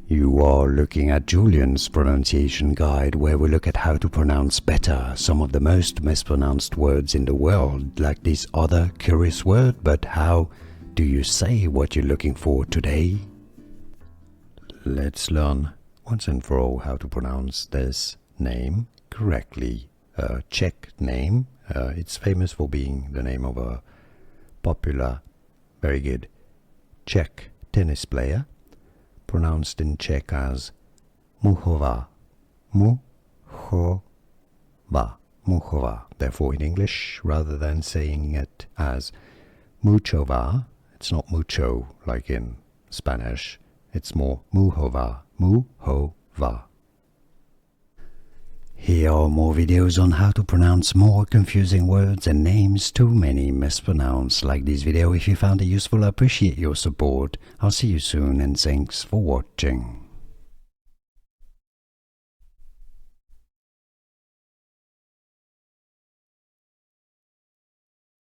You are looking at Julian's pronunciation guide, where we look at how to pronounce better some of the most mispronounced words in the world, like this other curious word. But how do you say what you're looking for today? Let's learn once and for all how to pronounce this name correctly. A Czech name. It's famous for being the name of a popular, very good Czech tennis player, pronounced in Czech as Muchova. Muchova. Muchova. Therefore, in English, rather than saying it as Muchova, it's not mucho like in Spanish. It's more Muchova. Muchova. Here are more videos on how to pronounce more confusing words and names too many mispronounced. Like this video if you found it useful. I appreciate your support. I'll see you soon and thanks for watching.